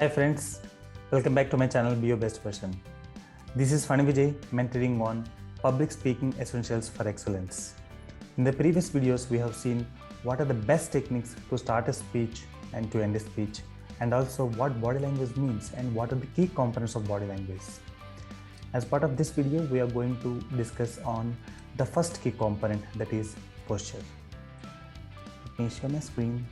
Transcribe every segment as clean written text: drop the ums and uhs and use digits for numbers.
Hi friends, welcome back to my channel Be Your Best Version. This is Fani Vijay mentoring on public speaking essentials for excellence. In the previous videos, we have seen what are the best techniques to start a speech and to end a speech, and also what body language means and what are the key components of body language. As part of this video, we are going to discuss on the first key component, that is posture. Let me share my screen.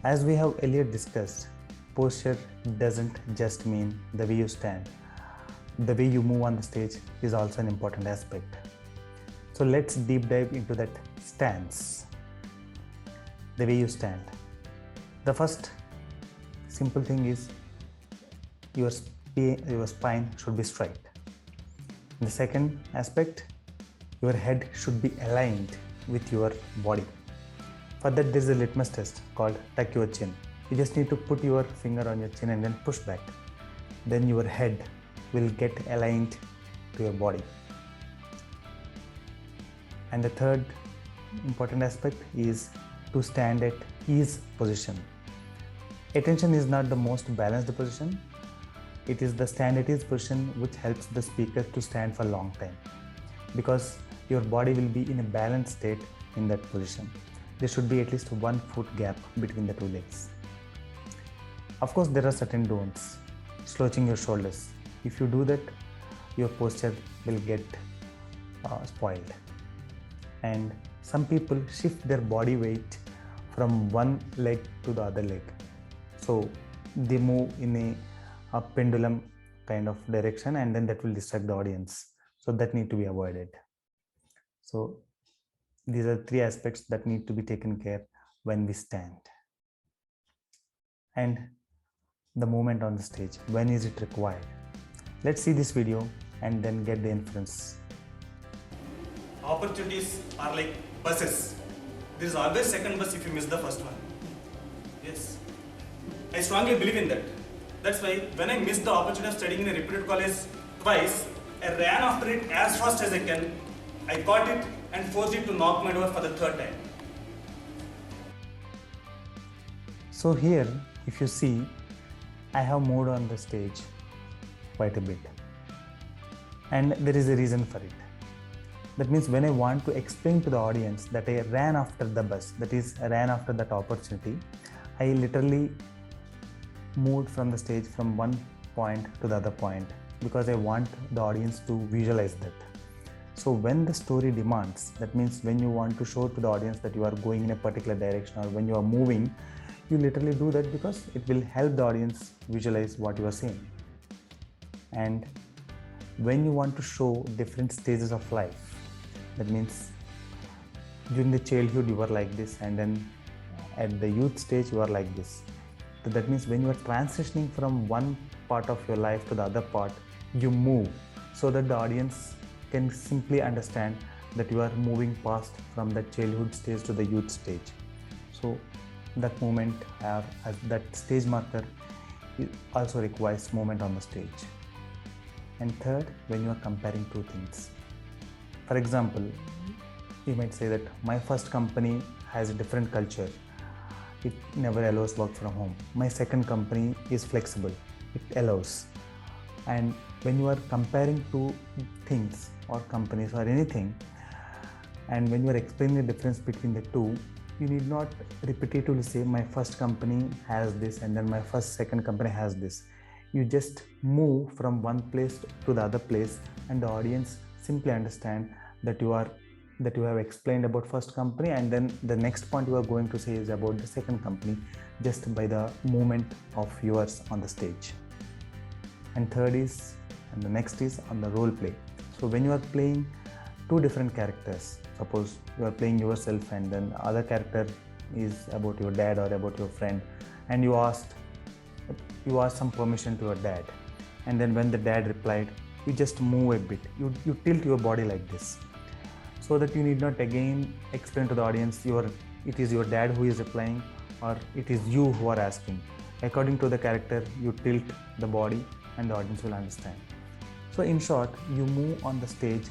As we have earlier discussed, posture doesn't just mean the way you stand. The way you move on the stage is also an important aspect. So let's deep dive into that stance. The way you stand. The first simple thing is your spine should be straight. The second aspect, your head should be aligned with your body. For that, there is a litmus test called tuck your chin. You just need to put your finger on your chin and then push back. Then your head will get aligned to your body. And the third important aspect is to stand at ease position. Attention is not the most balanced position. It is the stand at ease position which helps the speaker to stand for a long time, because your body will be in a balanced state in that position. There should be at least 1 foot gap between the two legs. Of course, there are certain don'ts. Slouching your shoulders. If you do that, your posture will get spoiled. And some people shift their body weight from one leg to the other leg. So they move in a pendulum kind of direction, and then that will distract the audience. So that need to be avoided. So these are 3 aspects that need to be taken care when we stand. And the movement on the stage, when is it required? Let's see this video and then get the inference. Opportunities are like buses. There is always second bus if you miss the first one. Yes. I strongly believe in that. That's why when I missed the opportunity of studying in a reputed college twice, I ran after it as fast as I can. I got it and forced it to knock my door for the 3rd time. So here, if you see, I have moved on the stage quite a bit. And there is a reason for it. That means when I want to explain to the audience that I ran after the bus, that is, I ran after that opportunity, I literally moved from the stage from one point to the other point, because I want the audience to visualize that. So when the story demands, that means when you want to show to the audience that you are going in a particular direction or when you are moving, you literally do that because it will help the audience visualize what you are saying. And when you want to show different stages of life, that means during the childhood you are like this, and then at the youth stage you are like this. So that means when you are transitioning from one part of your life to the other part, you move so that the audience can simply understand that you are moving past from the childhood stage to the youth stage. So that moment or that stage marker also requires movement on the stage. And third, when you are comparing 2 things. For example, you might say that my first company has a different culture. It never allows work from home. My second company is flexible. It allows. And when you are comparing 2 things or companies or anything, and when you are explaining the difference between the 2, you need not repetitively say my first company has this and then my second company has this. You just move from one place to the other place, and the audience simply understand that you have explained about first company, and then the next point you are going to say is about the second company, just by the movement of yours on the stage. And the next is on the role play. So when you are playing 2 different characters, suppose you are playing yourself and then other character is about your dad or about your friend, and you asked some permission to your dad, and then when the dad replied, you just move a bit, you tilt your body like this, so that you need not again explain to the audience it is your dad who is replying or it is you who are asking. According to the character, you tilt the body and the audience will understand. So in short, you move on the stage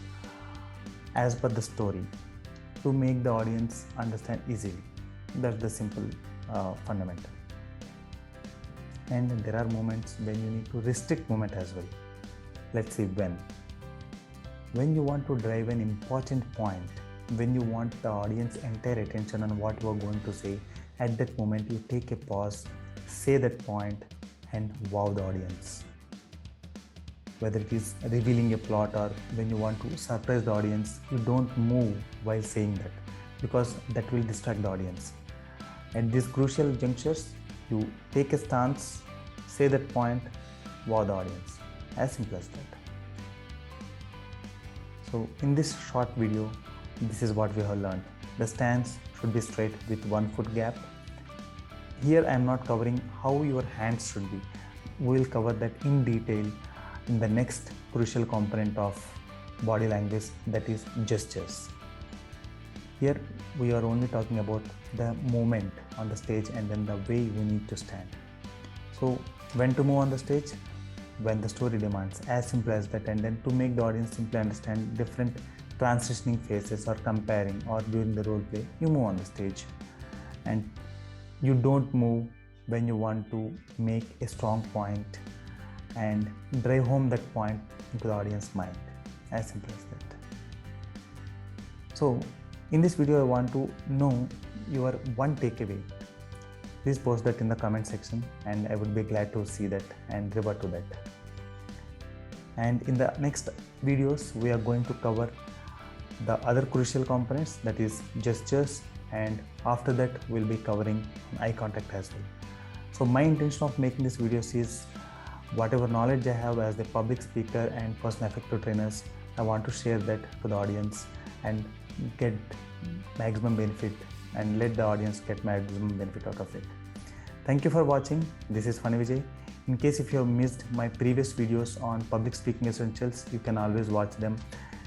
as per the story. to make the audience understand easily. That's the simple fundamental. And there are moments when you need to restrict movement as well. Let's see when. When you want to drive an important point, when you want the audience entire attention on what you are going to say, at that moment you take a pause, say that point, and wow the audience. Whether it is revealing a plot or when you want to surprise the audience, you don't move while saying that, because that will distract the audience. At these crucial junctures, you take a stance, say that point, wow the audience. As simple as that. So in this short video, this is what we have learned. The stance should be straight with 1 foot gap. Here I am not covering how your hands should be. We will cover that in detail in the next crucial component of body language, that is gestures. Here we are only talking about the movement on the stage and then the way we need to stand. So when to move on the stage? When the story demands, as simple as that. And then to make the audience simply understand different transitioning phases or comparing or during the role play, you move on the stage. And you don't move when you want to make a strong point and drive home that point into the audience mind. As simple as that. So in this video I want to know your one takeaway. Please post that in the comment section and I would be glad to see that and revert to that. And in the next videos we are going to cover the other crucial components, that is gestures, and after that we'll be covering eye contact as well. So my intention of making this videos is whatever knowledge I have as a public speaker and personal effective trainers, I want to share that to the audience and get maximum benefit and let the audience get maximum benefit out of it. Thank you for watching. This is Funny Vijay. In case if you have missed my previous videos on public speaking essentials, you can always watch them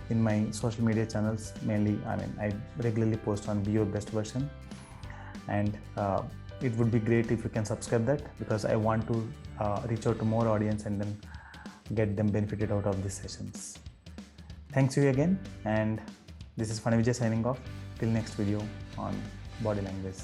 in my social media channels. Mainly, I regularly post on Be Your Best Version, and it would be great if you can subscribe that, because I want to reach out to more audience and then get them benefited out of these sessions. Thanks you again, and this is Funny Vijay signing off. Till next video on body language.